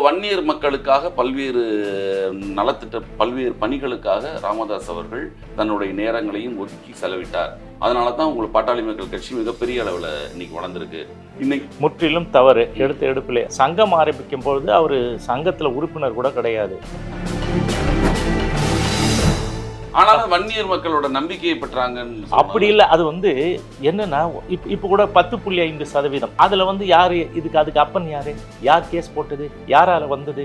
வன்னியர் மக்களுக்காக பல்வேறு நலத்திட்ட பல்வேறு பணிகளுக்காக ராமதாஸ் அவர்கள் தன்னுடைய நேரங்களையும் ஒதுக்கி செலவிட்டார். அதனால தான் உங்களுக்கு பாட்டாளி மக்கள் கட்சி மிகப்பெரிய அளவில் இன்னைக்கு வளர்ந்துருக்கு. இன்னைக்கு முற்றிலும் தவறு. எடுத்த எடுப்பிலே சங்கம் ஆரம்பிக்கும் பொழுது அவர் சங்கத்தில் உறுப்பினர் கூட கிடையாது. ஆனாலும் வன்னியர் மக்களோட நம்பிக்கையை பெற்றாங்கன்னு அப்படி இல்லை. அது என்னன்னா இப்போ கூட 10.5% அதில் யார் அதுக்கு அப்பன் யாரு, யார் கேஸ் போட்டது, யாரால வந்தது?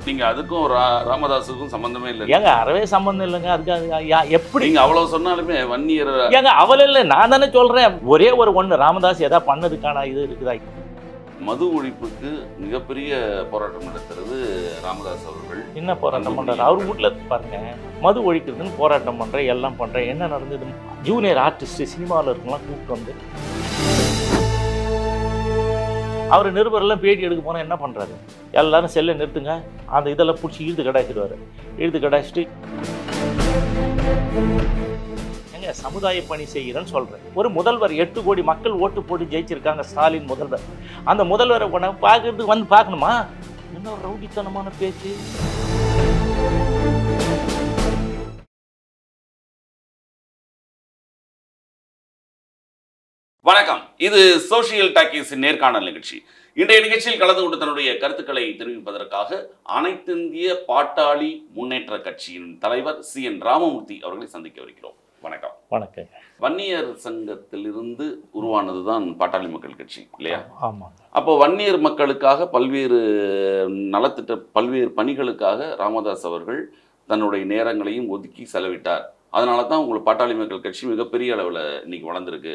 நீங்க அதுக்கும் ராமதாஸுக்கும் சம்பந்தமே இல்லை. ஏங்க அறவே சம்பந்தம் இல்லைங்க. அதுக்கு எப்படி நீங்க அவ்வளவு சொன்னாலுமே வன்னியர் ஏங்க அவள் இல்லை. நான் தானே சொல்றேன். ஒரே ஒன்று ராமதாஸ் எதா பண்ணதுக்கான இது இருக்குதா? மது ஒழிப்புக்கு மிகப்பெரிய போராட்டம் நடத்துறது ராமதாஸ் அவர்கள். என்ன போராட்டம் பண்றாரு? அவர் வீட்டுல பாருங்க, மது ஒழிக்கிறதுன்னு போராட்டம் பண்றேன், எல்லாம் பண்றேன். என்ன நடந்தது? ஜூனியர் ஆர்டிஸ்ட் சினிமாவில் இருக்கலாம் கூப்பிட்டு வந்து அவர் நிருபரெல்லாம் பேட்டி எடுக்க போனால் என்ன பண்ணுறாரு? எல்லாரும் செல்லை நிறுத்துங்க, அந்த இதெல்லாம் பிடிச்சி இழுத்து கடாச்சிடுவார். இழுத்து கடாச்சிட்டு எங்க சமுதாய பணி செய்கிறேன்னு சொல்கிறேன். ஒரு முதல்வர் 8 கோடி மக்கள் ஓட்டு போட்டு ஜெயிச்சிருக்காங்க, ஸ்டாலின் முதல்வர். அந்த முதல்வரை பார்க்கறதுக்கு பார்க்கணுமா? என்ன ஒரு ரவுடித்தனமான பேச்சு. வணக்கம், இது சோஷியல் டாக்கீஸ் நேர்காணல் நிகழ்ச்சி. இன்றைய நிகழ்ச்சியில் கலந்து கொண்டு தன்னுடைய கருத்துக்களை தெரிவிப்பதற்காக அனைத்திந்திய பாட்டாளி முன்னேற்ற கட்சியின் தலைவர் CN ராமமூர்த்தி அவர்களை சந்திக்க வருகிறோம். வணக்கம். வணக்கம். வன்னியர் சங்கத்திலிருந்து உருவானதுதான் பாட்டாளி மக்கள் கட்சி இல்லையா? ஆமாம். அப்போ வன்னியர் மக்களுக்காக பல்வேறு நலத்திட்ட பல்வேறு பணிகளுக்காக ராமதாஸ் அவர்கள் தன்னுடைய நேரங்களையும் ஒதுக்கி செலவிட்டார். அதனால தான் உங்களுக்கு பாட்டாளி மக்கள் கட்சி மிகப்பெரிய அளவில் இன்னைக்கு வளர்ந்துருக்கு.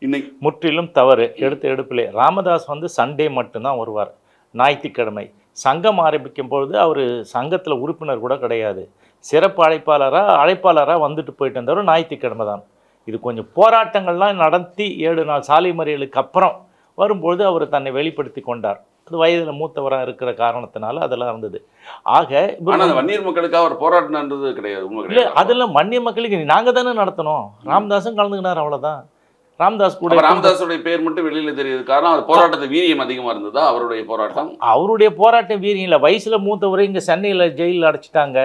இன்னைக்கு முற்றிலும் தவறு. எடுத்த எடுப்பிலே ராமதாஸ் சண்டே மட்டும்தான் வருவார், ஞாயிற்றுக்கிழமை. சங்கம் ஆரம்பிக்கும் பொழுது அவர் சங்கத்தில் உறுப்பினர் கூட கிடையாது. சிறப்பு அழைப்பாளராக வந்துட்டு போயிட்டு இருந்தவர் ஞாயிற்றுக்கிழமை தான். இது கொஞ்சம் போராட்டங்கள்லாம் நடத்தி 7 நாள் சாலை மறியலுக்கு அப்புறம் வரும்பொழுது அவர் தன்னை வெளிப்படுத்தி கொண்டார். அது வயதில் மூத்தவராக இருக்கிற காரணத்தினால அதெல்லாம் இருந்தது. ஆக வன்னியர் மக்களுக்காக அவர் போராட்டினது கிடையாது. இல்லை, அதெல்லாம் வன்னியர் மக்களுக்கு நாங்கள் தானே நடத்தணும். ராமதாஸும் கலந்துக்கினார், அவ்வளோதான். ராமதாஸ் கூட ராமதாஸுடைய பேர் மட்டும் வெளியில தெரியுது. காரணம் அது போராட்டத்தை வீரியம் அதிகமா இருந்ததா? அவருடைய போராட்டம் வீரியம் இல்லை. வயசுல மூத்தவரை இங்கே சென்னையில் ஜெயிலில் அடைச்சிட்டாங்க,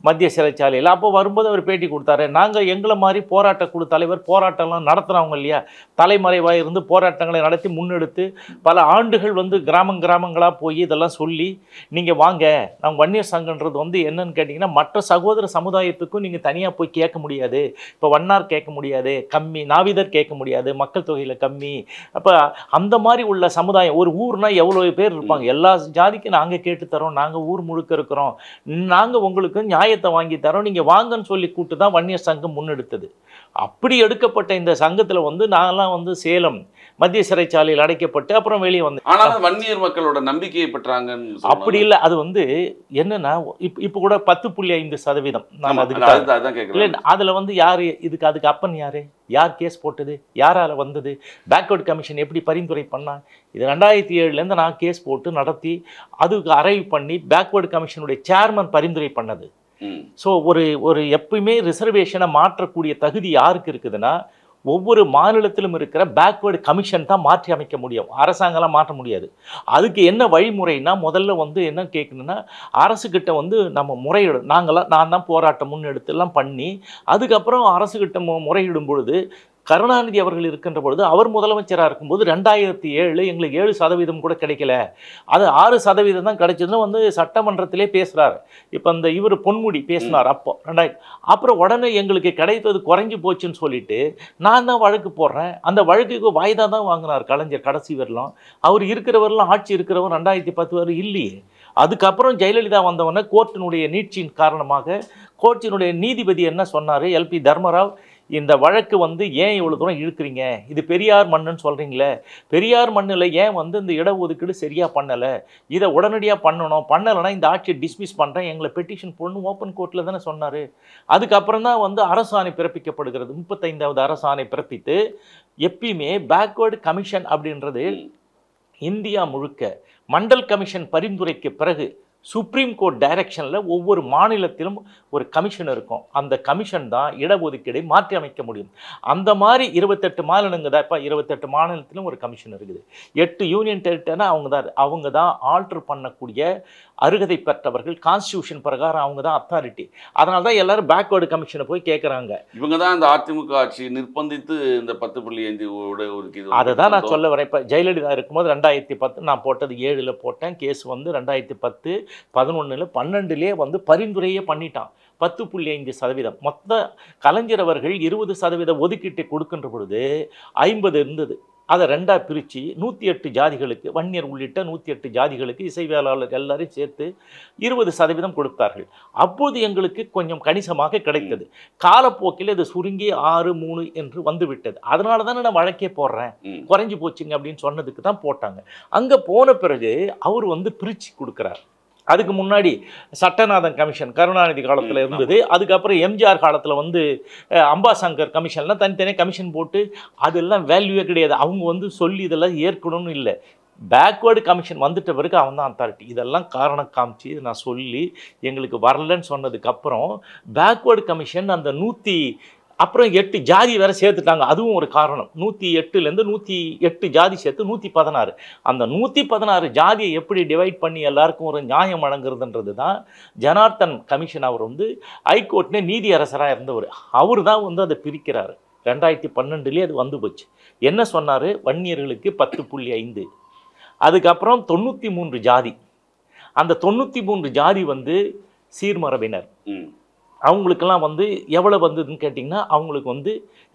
மத்திய சிறைச்சாலையில். அப்போ வரும்போது அவர் பேட்டி கொடுத்தாரு. நாங்கள் எங்களை மாதிரி போராட்ட குழு தலைவர் போராட்டம்லாம் நடத்துகிறவங்க இல்லையா, தலைமறைவாக இருந்து போராட்டங்களை நடத்தி முன்னெடுத்து பல ஆண்டுகள் கிராமங்களாக போய் இதெல்லாம் சொல்லி நீங்கள் வாங்க, நாங்கள் வன்னியர் சங்கன்றது என்னன்னு கேட்டிங்கன்னா மற்ற சகோதர சமுதாயத்துக்கும் நீங்கள் தனியாக போய் கேட்க முடியாது. இப்போ வண்ணார் கேட்க முடியாது, கம்மி. நாவிதர் கேட்க முடியாது, மக்கள் தொகையில் கம்மி. அப்போ அந்த மாதிரி உள்ள சமுதாயம், ஒரு ஊர்னா எவ்வளோ பேர் இருப்பாங்க, எல்லா ஜாதிக்கும் நாங்கள் கேட்டுத்தரோம், நாங்கள் ஊர் முழுக்க இருக்கிறோம், நாங்கள் உங்களுக்கு நியாயத்தை வாங்கி தரோம், நீங்க வாங்கன்னு சொல்லி கூட்டு தான் வன்னியர் சங்கம் முன்னெடுத்தது. அப்படி எடுக்கப்பட்ட இந்த சங்கத்தில் நான்லாம் சேலம் மத்திய சிறைச்சாலையில் அடைக்கப்பட்டு அப்புறம் வெளியே வந்து. ஆனாலும் வன்னியர் மக்களோட நம்பிக்கையை பெற்றாங்கன்னு. அப்படி இல்லை. அது என்னன்னா இப்போ கூட 10.5%. நான் அதுக்கு அதில் யார் அதுக்கு அப்பன் யாரு, யார் கேஸ் போட்டது, யாரால வந்தது, பேக்வர்ட் கமிஷன் எப்படி பரிந்துரை பண்ணாங்க? இது 2007 நான் கேஸ் போட்டு நடத்தி அதுக்கு அரைவ் பண்ணி பேக்வர்ட் கமிஷனுடைய சேர்மன் பரிந்துரை பண்ணது. ஸோ ஒரு எப்பயுமே ரிசர்வேஷனை மாற்றக்கூடிய தகுதி யாருக்கு இருக்குதுன்னா, ஒவ்வொரு மாநிலத்திலும் இருக்கிற பேக்வேர்டு கமிஷன் தான் மாற்றி அமைக்க முடியும், அரசாங்கம்லாம் மாற்ற முடியாது. அதுக்கு என்ன வழிமுறைனா, முதல்ல என்ன கேட்கணுன்னா, அரசுக்கிட்ட நம்ம முறையிடும். நான் தான் போராட்டம் முன்னெடுத்துலாம் பண்ணி அதுக்கப்புறம் அரசுக்கிட்ட முறையிடும் பொழுது, கருணாநிதி அவர்கள் இருக்கின்ற பொழுது, அவர் முதலமைச்சராக இருக்கும்போது 2007 எங்களுக்கு 7% கூட கிடைக்கல, அது 6% தான் கிடைச்சதுன்னு சட்டமன்றத்திலே பேசுகிறார். இப்போ இவர் பொன்முடி பேசினார் அப்போ 2000. அப்புறம் உடனே எங்களுக்கு கிடைத்தது குறைஞ்சி போச்சுன்னு சொல்லிட்டு நான் தான் வழக்கு போடுறேன். அந்த வழக்குக்கு வாய்தா தான் வாங்கினார் கலைஞர் கடைசி வரலாம். அவர் இருக்கிறவரெல்லாம் ஆட்சி இருக்கிறவர் 2010 வரை இல்லையே. அதுக்கப்புறம் ஜெயலலிதா வந்தவொடனே கோர்ட்டினுடைய நீட்சியின் காரணமாக கோர்ட்டினுடைய நீதிபதி என்ன சொன்னார், LP தர்மராவ், இந்த வழக்கு ஏன் இவ்வளோ தூரம் இழுக்கிறீங்க, இது பெரியார் மண்ணுன்னு சொல்கிறீங்களே, பெரியார் மண்ணில் ஏன் இந்த இடஒதுக்கீடு சரியாக பண்ணலை, இதை உடனடியாக பண்ணணும், பண்ணலைன்னா இந்த ஆட்சியை டிஸ்மிஸ் பண்ணுறேன், எங்களை பெட்டிஷன் போடணும் ஓப்பன் கோர்ட்டில் தானே சொன்னார். அதுக்கப்புறம் தான் அரசாணை பிறப்பிக்கப்படுகிறது. 35வது அரசாணை பிறப்பித்து எப்பயுமே பேக்வேர்டு கமிஷன் அப்படின்றது இந்தியா முழுக்க மண்டல் கமிஷன் பரிந்துரைக்கு பிறகு சுப்ரீம் கோர்ட் டைரக்ஷனில் ஒவ்வொரு மாநிலத்திலும் ஒரு கமிஷன் இருக்கும். அந்த கமிஷன் தான் இடஒதுக்கீடை மாற்றி அமைக்க முடியும். அந்த மாதிரி 28 மாநிலங்க தான். இப்போ 28 மாநிலத்திலும் ஒரு கமிஷன் இருக்குது. 8 யூனியன் டெரிட்டரினா அவங்க தான் ஆல்டர் பண்ணக்கூடிய அருகதை பெற்றவர்கள். கான்ஸ்டியூஷன் பிரகாரம் அவங்க தான் அத்தாரிட்டி. அதனால தான் எல்லாரும் பேக்வேர்டு கமிஷனை போய் கேட்குறாங்க. இவங்க தான் இந்த அதிமுக ஆட்சி நிர்பந்தித்து இந்த 10.5 ஒதுக்கீடு. அதை தான் நான் சொல்ல வரேன். இப்போ ஜெயலலிதா இருக்கும்போது 2010 நான் போட்டது 7ல் போட்டேன். கேஸ் வந்து 2010, 11, 12லே வந்து பரிந்துரையே பண்ணிட்டான். 10.5%. மொத்த கலைஞர் அவர்கள் 20% ஒதுக்கீட்டை கொடுக்கின்ற பொழுது 50 இருந்தது. அதை 2ஆக பிரித்து 108 ஜாதிகளுக்கு, வன்னியர் உள்ளிட்ட 108 ஜாதிகளுக்கு இசைவேளாளர் எல்லாரையும் சேர்த்து 20% கொடுத்தார்கள். அப்போது எங்களுக்கு கொஞ்சம் கணிசமாக கிடைத்தது. காலப்போக்கில் இது சுருங்கி 6, 3 என்று வந்துவிட்டது. அதனால தானே நான் வழக்கே போடுறேன், குறைஞ்சி போச்சுங்க அப்படின்னு சொன்னதுக்கு தான் போட்டாங்க. அங்கே போன பிறகு அவர் வந்து பிரித்து கொடுக்குறார். அதுக்கு முன்னாடி சட்டநாதன் கமிஷன் கருணாநிதி காலத்தில் இருந்தது. அதுக்கப்புறம் எம்ஜிஆர் காலத்தில் வந்து அம்பாசங்கர் கமிஷன்லாம் தனித்தனியாக கமிஷன் போட்டு அதெல்லாம் வேல்யூவே கிடையாது. அவங்க வந்து சொல்லி இதெல்லாம் ஏற்கணும்னு இல்லை. பேக்வேர்டு கமிஷன் வந்துட்ட பிறகு அவன் தான் அத்தாரிட்டி. இதெல்லாம் காரணம் காமிச்சு நான் சொல்லி எங்களுக்கு வரலன்னு சொன்னதுக்கப்புறம் பேக்வேர்டு கமிஷன் அந்த 8 ஜாதி வேறு சேர்த்துட்டாங்க. அதுவும் ஒரு காரணம். 108லேருந்து 108 ஜாதி சேர்த்து 116. அந்த 116 ஜாதியை எப்படி டிவைட் பண்ணி எல்லாருக்கும் ஒரு நியாயம் வழங்குறதுன்றது தான் ஜனார்த்தன் கமிஷன். அவர் வந்து ஹைகோர்ட்னே நீதி அரசராக இருந்தவர். அவர் தான் வந்து அதை பிரிக்கிறார். 2012லேயே அது வந்து போச்சு. என்ன சொன்னார்? வன்னியர்களுக்கு 10.5. அதுக்கப்புறம் 93 ஜாதி. அந்த 93 ஜாதி வந்து சீர்மரபினர். அவங்களுக்கெல்லாம் வந்து எவ்வளோ வந்ததுன்னு கேட்டிங்கன்னா அவங்களுக்கு வந்து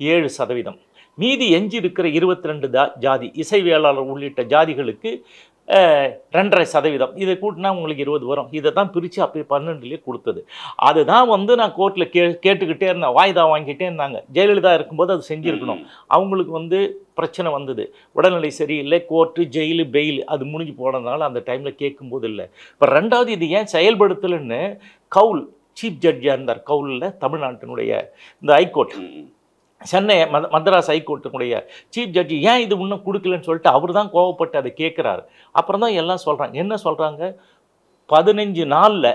7%. மீதி எஞ்சி இருக்கிற 22 ஜாதி இசைவேளாளர் உள்ளிட்ட ஜாதிகளுக்கு 2.5%. இதை கூட்டினா உங்களுக்கு 20 வரும். இதை தான் பிரித்து அப்போ 12லேயே கொடுத்தது. அதுதான் வந்து நான் கோர்ட்டில் கேட்டுக்கிட்டே இருந்தேன். வாய்தா வாங்கிட்டே இருந்தாங்க. ஜெயலலிதா இருக்கும்போது அது செஞ்சுருக்கணும். அவங்களுக்கு வந்து பிரச்சனை வந்தது. உடல்நிலை சரியில்லை, கோர்ட்டு, ஜெயிலு, பெயில் அது முடிஞ்சு போனதுனால அந்த டைமில் கேட்கும்போது இல்லை. இப்போ 2வது இது ஏன் செயல்படுத்தலைன்னு கவுல் சீஃப் ஜட்ஜாக இருந்தார். கவுலில் தமிழ்நாட்டினுடைய இந்த ஹைகோர்ட், சென்னை மദ്രാஸ் ஹைகோர்ட்டினுடைய சீஃப் ஜட்ஜி ஏன் இது இன்னும் கொடுக்கலன்னு சொல்லிட்டு அவர் தான் கோவப்பட்டு அதை கேட்குறாரு. அப்புறம் தான் எல்லாம் சொல்கிறாங்க. என்ன சொல்கிறாங்க? 15 நாளில்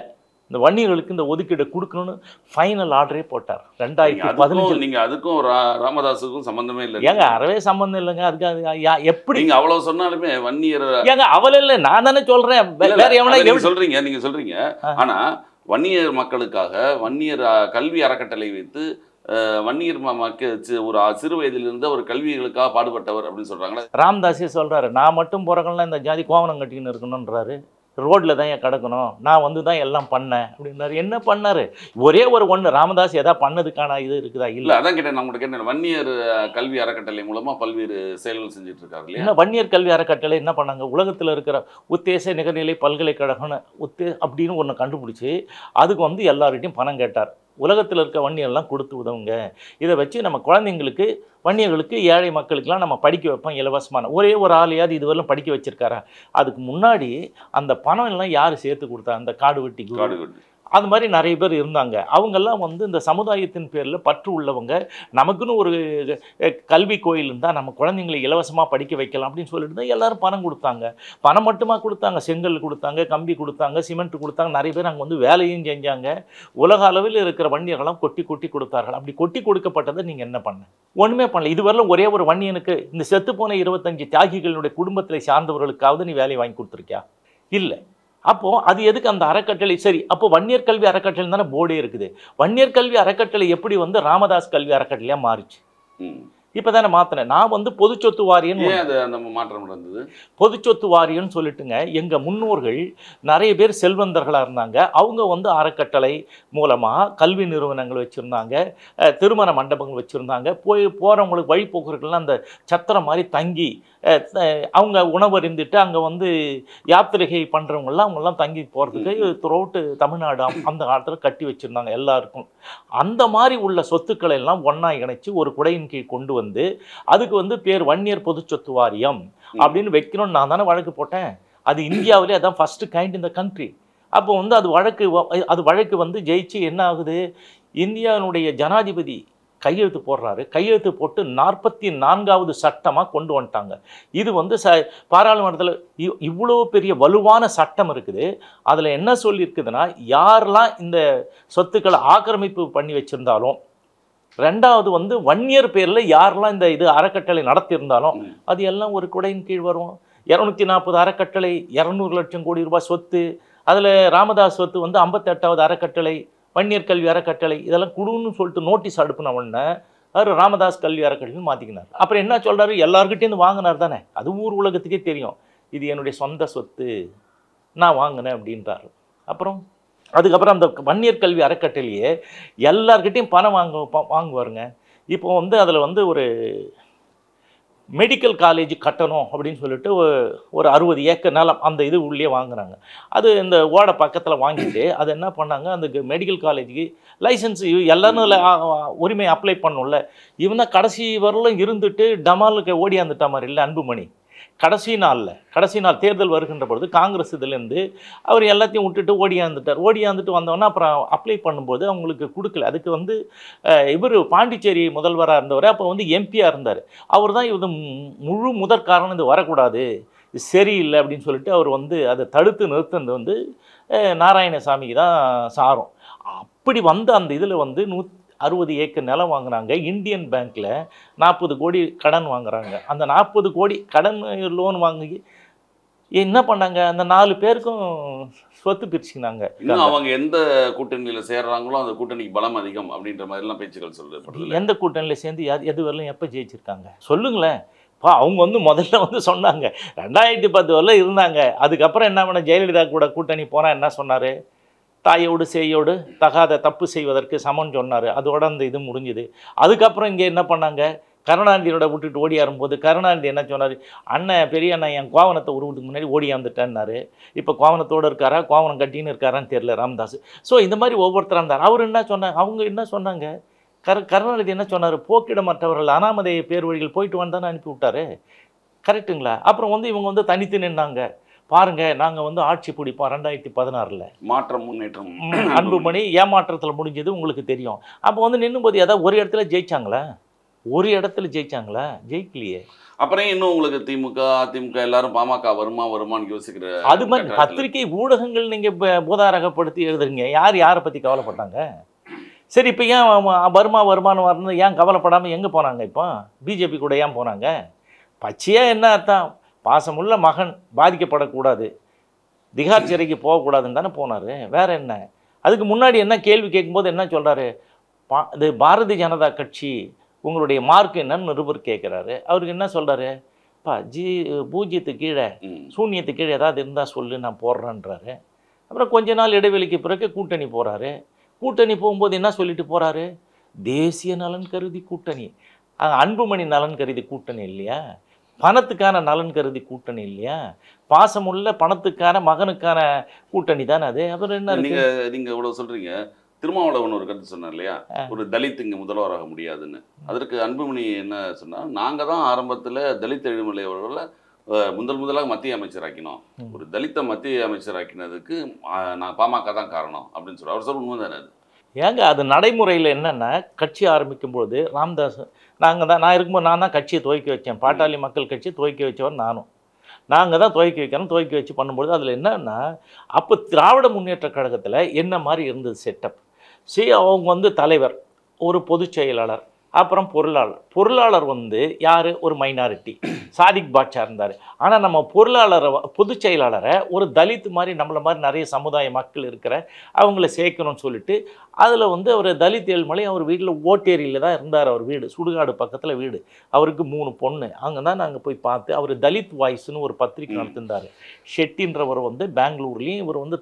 இந்த வன்னியர்களுக்கு இந்த ஒதுக்கீடு கொடுக்கணும்னு ஃபைனல் ஆர்டரே போட்டார் 2015. நீங்கள் அதுக்கும் ராமதாஸுக்கும் சம்மந்தமே இல்லை. ஏங்க அறவே சம்மந்தம் இல்லைங்க. அதுக்கு எப்படி நீங்கள் அவ்வளோ சொன்னாலுமே வன்னியர் ஏங்க அவள இல்லை, நான் தானே சொல்கிறேன். வேற எவனா நீங்கள் சொல்கிறீங்க. ஆனால் வன்னியர் மக்களுக்காக வன்னியர் கல்வி அறக்கட்டளை வைத்து வன்னியர் ஒரு சிறு வயதிலிருந்து ஒரு கல்விகளுக்காக பாடுபட்டவர் அப்படின்னு சொல்றாங்களே. ராமதாஸே சொல்றாரு, நான் மட்டும் பிறக்கலாம் இந்த ஜாதி கோவணம் கட்டின்னு இருக்கணும்ன்றாரு. ரோட்ல தான் ஏன் கிடக்கணும், நான் வந்து தான் எல்லாம் பண்ணேன் அப்படின்னாரு. என்ன பண்ணாரு? ஒரே ஒன்று ராமதாஸ் எதாவது பண்ணதுக்கான இது இருக்குதா? இல்லை. அதான் கேட்டேன். நம்மளுக்கு கேட்டேன், வன்னியர் கல்வி அறக்கட்டளை மூலமா பல்வேறு செயல்கள் செஞ்சுட்டு இருக்காரு இல்லையா? வன்னியர் கல்வி அறக்கட்டளை என்ன பண்ணாங்க? உலகத்தில் இருக்கிற உத்தேச நிகர்நிலை பல்கலைக்கழகம்னு அப்படின்னு ஒன்று கண்டுபிடிச்சி அதுக்கு வந்து எல்லார்கிட்டையும் பணம் கேட்டார். உலகத்தில் இருக்க வன்னியெல்லாம் கொடுத்து உதவுங்க, இதை வச்சு நம்ம குழந்தைங்களுக்கு, வன்னியர்களுக்கு, ஏழை மக்களுக்கெல்லாம் நம்ம படிக்க வைப்போம் இலவசமான. ஒரே ஒரு ஆளையாவது இதுவரையிலும் படிக்க வச்சிருக்காரா? அதுக்கு முன்னாடி அந்த பணம் எல்லாம் யார் சேர்த்து கொடுத்தா? அந்த காடு வெட்டி அது மாதிரி நிறைய பேர் இருந்தாங்க. அவங்கெல்லாம் வந்து இந்த சமுதாயத்தின் பேரில் பற்று உள்ளவங்க. நமக்குன்னு ஒரு கல்வி கோயில் இருந்தால் நம்ம குழந்தைங்களை இலவசமாக படிக்க வைக்கலாம் அப்படின்னு சொல்லிட்டு தான் எல்லாரும் பணம் கொடுத்தாங்க. பணம் மட்டுமா கொடுத்தாங்க? செங்கல் கொடுத்தாங்க, கம்பி கொடுத்தாங்க, சிமெண்ட் கொடுத்தாங்க. நிறைய பேர் அங்கே வந்து வேலையும் செஞ்சாங்க. உலக அளவில் இருக்கிற வன்னியர்கள்லாம் கொட்டி கொட்டி கொடுத்தார்கள். அப்படி கொட்டி கொடுக்கப்பட்டதை நீங்கள் என்ன பண்ண? ஒன்றுமே பண்ணல. இதுவரையிலும் ஒரே ஒரு வன்னியனுக்கு, இந்த செத்துப்போன 25 தியாகிகளுடைய குடும்பத்தை சார்ந்தவர்களுக்காவது நீ வேலை வாங்கி கொடுத்துருக்கியா? இல்லை. அப்போது அது எதுக்கு அந்த அறக்கட்டளை? சரி, அப்போ வன்னியர் கல்வி அறக்கட்டளை தானே போர்டே இருக்குது. வன்னியர் கல்வி அறக்கட்டளை எப்படி வந்து ராமதாஸ் கல்வி அறக்கட்டளையாக மாறிச்சு? இப்போ தானே மாற்றினேன். நான் வந்து பொதுச்சொத்து வாரியன்னு மாற்றம் நடந்தது. பொதுச்சொத்து வாரியம்னு சொல்லிட்டுங்க, எங்கள் முன்னோர்கள் நிறைய பேர் செல்வந்தர்களாக இருந்தாங்க. அவங்க வந்து அறக்கட்டளை மூலமாக கல்வி நிறுவனங்கள் வச்சுருந்தாங்க, திருமண மண்டபங்கள் வச்சுருந்தாங்க. போகிறவங்களுக்கு வழிபோக்குறதுக்கெல்லாம் அந்த சத்திரம் மாதிரி தங்கி அவங்க உணவருந்துட்டு அங்கே வந்து யாத்திரை பண்ணுறவங்களாம் அவங்கெல்லாம் தங்கி போகிறதுக்கு த்ரோட்டு தமிழ்நாடு அந்த காலத்தில் கட்டி வச்சுருந்தாங்க எல்லாருக்கும். அந்த மாதிரி உள்ள சொத்துக்களை எல்லாம் ஒன்றா இணைச்சி ஒரு குடையின் கீழ் கொண்டு வந்து அதுக்கு வந்து பேர் வன்னியர் பொதுச்சொத்து வாரியம் அப்படின்னு வைக்கணும்னு நான் தானே வழக்கு போட்டேன். அது இந்தியாவிலே அதான் ஃபர்ஸ்ட் கைண்ட் இந்த கண்ட்ரி. அப்போ வந்து அது வழக்கு வந்து ஜெயிச்சு என்ன ஆகுது? இந்தியாவினுடைய ஜனாதிபதி கையெழுத்து போடுறாரு. கையெழுத்து போட்டு 44வது சட்டமாக கொண்டு வந்துட்டாங்க. இது வந்து பாராளுமன்றத்தில் இவ்வளோ பெரிய வலுவான சட்டம் இருக்குது. அதில் என்ன சொல்லியிருக்குதுன்னா, யாரெல்லாம் இந்த சொத்துக்களை ஆக்கிரமிப்பு பண்ணி வச்சுருந்தாலும், ரெண்டாவது வந்து வன்னியர் பேரில் யாரெல்லாம் இந்த இது அறக்கட்டளை நடத்தியிருந்தாலும் அது எல்லாம் ஒரு குடையின் கீழ் வரும். 240 அறக்கட்டளை, 200 லட்சம் கோடி ரூபாய் சொத்து. அதில் ராமதாஸ் சொத்து வந்து 58வது அறக்கட்டளை, வன்னியர் கல்வி அறக்கட்டளை, இதெல்லாம் குடுன்னு சொல்லிட்டு நோட்டீஸ் அனுப்பின உடனே அவர் ராமதாஸ் கல்வி அறக்கட்டளைன்னு மாற்றிக்கினார். அப்புறம் என்ன சொல்கிறாரு, எல்லாருக்கிட்டேருந்து வாங்கினார் தானே, அது ஊர் உலகத்துக்கே தெரியும், இது என்னுடைய சொந்த சொத்து, நான் வாங்கினேன் அப்படின்றாரு. அதுக்கப்புறம் அந்த வன்னியர் கல்வி அறக்கட்டளையே எல்லார்கிட்டையும் பணம் வாங்குவாருங்க. இப்போ வந்து அதில் வந்து ஒரு மெடிக்கல் காலேஜ் கட்டணும் அப்படின்னு சொல்லிட்டு ஒரு 60 ஏக்கர் நிலம் அந்த இது உள்ளே வாங்குறாங்க. அது இந்த ஓடை பக்கத்தில் வாங்கிட்டு அது என்ன பண்ணாங்க, அந்த மெடிக்கல் காலேஜுக்கு லைசன்ஸ் எல்லாரும் உரிமை அப்ளை பண்ணல. இவன் தான் கடைசி வரலும் இருந்துட்டு டமாலுக்கு ஓடியாந்துட்டா மாதிரி இல்லை அன்புமணி. கடைசி நாள் தேர்தல் வருகின்ற பொழுது காங்கிரஸ் இதுலேருந்து அவர் எல்லாத்தையும் விட்டுட்டு ஓடியாந்துட்டு வந்தோன்னா அப்புறம் அப்ளை பண்ணும்போது அவங்களுக்கு கொடுக்கல. அதுக்கு வந்து இவர் பாண்டிச்சேரி முதல்வராக இருந்தவர், அப்போ வந்து எம்பியாக இருந்தார். அவர் தான் இது முழு முதற் காரணம், இது வரக்கூடாது, இது சரியில்லை அப்படின்னு சொல்லிட்டு அவர் வந்து அதை தடுத்து நிறுத்தினது வந்து நாராயணசாமிக்கு தான் சாரும். அப்படி வந்து அந்த இதில் வந்து 160 ஏக்கர் நிலம் வாங்குறாங்க. இந்தியன் பேங்க்கில் 40 கோடி கடன் வாங்குறாங்க. அந்த 40 கோடி கடன் லோன் வாங்கி என்ன பண்ணாங்க, அந்த 4 பேருக்கும் சொத்து பிரிச்சுக்கினாங்க. இன்னும் அவங்க எந்த கூட்டணியில் சேர்றாங்களோ அந்த கூட்டணிக்கு பலம் அதிகம் அப்படின்ற மாதிரிலாம் பேச்சுக்கள் சொல்லப்படுது. எந்த கூட்டணியில் சேர்ந்து எது வரலாம் எப்போ ஜெயிச்சிருக்காங்க சொல்லுங்களேன். அவங்க வந்து முதல்ல வந்து சொன்னாங்க 2010 வரலாம் இருந்தாங்க. அதுக்கப்புறம் என்ன பண்ண, ஜெயலலிதா கூட கூட்டணி போனால் என்ன சொன்னார், தாயோடு சேயோடு தகாத தப்பு செய்வதற்கு சமன் சொன்னார். அதோட அந்த இது முடிஞ்சுது. அதுக்கப்புறம் இங்கே என்ன பண்ணாங்க, கருணாநிதியோட விட்டுட்டு ஓடியாரும்போது கருணாநிதி என்ன சொன்னார், அண்ணன் பெரிய அண்ணன் என் கோவணத்தை உருவத்துக்கு முன்னாடி ஓடியாந்துட்டேன்னாரு. இப்போ கோவணத்தோடு இருக்காரா கோவணம் கட்டின்னு இருக்காரான்னு தெரியல ராமதாஸ். ஸோ இந்த மாதிரி ஒவ்வொருத்தராக இருந்தார். அவர் என்ன சொன்னாங்க, அவங்க என்ன சொன்னாங்க, கருணாநிதி என்ன சொன்னார், போக்கிடமற்றவர்கள் அனாமதை பேர் வழிகள் போயிட்டு வந்தானே அனுப்பி விட்டாரு. கரெக்டுங்களா? அப்புறம் வந்து இவங்க வந்து தனித்து நின்னாங்க. பாருங்க, நாங்கள் வந்து ஆட்சி பிடிப்போம் 2016 மாற்றம் முன்னேற்றம். அன்புமணி ஏமாற்றத்தில் முடிஞ்சது உங்களுக்கு தெரியும். அப்போ வந்து நின்னும்போது ஏதாவது ஒரு இடத்துல ஜெயிச்சாங்களா? ஜெயிக்கலையே. அப்புறம் இன்னும் உங்களுக்கு திமுக அதிமுக எல்லாரும் பாமக வருமானு யோசிக்கிற அது மாதிரி பத்திரிகை ஊடகங்கள் நீங்கள் பூதாரகப்படுத்தி எழுதுறீங்க. யாரை பற்றி கவலைப்பட்டாங்க? சரி, இப்போ ஏன் வருமானம் வரணும் ஏன் கவலைப்படாமல் எங்கே போனாங்க? இப்போ பிஜேபி கூட ஏன் போனாங்க? பச்சையாக என்ன அர்த்தம், பாசமுள்ள மகன் பாதிக்கப்படக்கூடாது, திகார் சிறைக்கு போகக்கூடாதுன்னு தானே போனார். வேறு என்ன? அதுக்கு முன்னாடி என்ன கேள்வி கேட்கும்போது என்ன சொல்கிறாரு, இது பாரதிய ஜனதா கட்சி உங்களுடைய மார்க் என்னன்னு நிருபர் கேட்குறாரு. அவருக்கு என்ன சொல்கிறாரு, பூஜ்ஜியத்துக்கு கீழே சூன்யத்துக்கு கீழே ஏதாவது இருந்தால் சொல்லு நான் போடுறேன்றாரு. அப்புறம் கொஞ்ச நாள் இடைவெளிக்கு பிறகு கூட்டணி போகிறாரு. கூட்டணி போகும்போது என்ன சொல்லிட்டு போகிறாரு, தேசிய நலன் கருதி கூட்டணி. அன்புமணி நலன் கருதி கூட்டணி இல்லையா, பணத்துக்கான நலன் கருதி கூட்டணி இல்லையா, பாசமுள்ள பணத்துக்கான மகனுக்கான கூட்டணி தானே அது. அப்புறம் என்ன நீங்க இவ்வளவு சொல்றீங்க. திருமாவளவன் ஒரு கருத்து சொன்னார் இல்லையா, ஒரு தலித் இங்க முதல்வராக முடியாதுன்னு. அதற்கு அன்புமணி என்ன சொன்னா, நாங்க தான் ஆரம்பத்துல தலித் எழுமலை அவர்களை முதலாக மத்திய அமைச்சராக்கினோம், ஒரு தலித்த மத்திய அமைச்சராக்கினதுக்கு நான் பாமக தான் காரணம் அப்படின்னு சொல்ற. அவர் சொல்ல உண்மை தானே அது? ஏங்க அது நடைமுறையில் என்னென்னா, கட்சி ஆரம்பிக்கும்போது ராமதாஸ் நான் இருக்கும்போது நான் தான் கட்சியை துவக்கி வச்சேன். பாட்டாளி மக்கள் கட்சி துவக்கி வச்சவர் நாங்கள் தான் துவக்கி வச்சு பண்ணும்பொழுது அதில் என்னன்னா, அப்போ திராவிட முன்னேற்ற கழகத்தில் என்ன மாதிரி இருந்தது செட்டப். அவங்க வந்து தலைவர், ஒரு பொதுச் செயலாளர், அப்புறம் பொருளாளர் வந்து யார், ஒரு மைனாரிட்டி சாதிக் பாட்சா இருந்தார். ஆனால் நம்ம பொதுச் செயலாளரை ஒரு தலித் மாதிரி நம்மளை மாதிரி நிறைய சமுதாய மக்கள் இருக்கிற அவங்கள சேர்க்கணும்னு சொல்லிட்டு அதில் வந்து அவர் தலித் ஏழ்மலை அவர் வீட்டில் ஓட்டேரியில் தான் இருந்தார். அவர் வீடு சுடுகாடு பக்கத்தில் வீடு. அவருக்கு 3 பொண்ணு. அங்கே தான் நாங்கள் போய் பார்த்து, அவர் தலித் வாய்ஸ்னு ஒரு பத்திரிக்கை நடத்திருந்தார். ஷெட்டின்றவர் வந்து பெங்களூர்லேயும், இவர் வந்து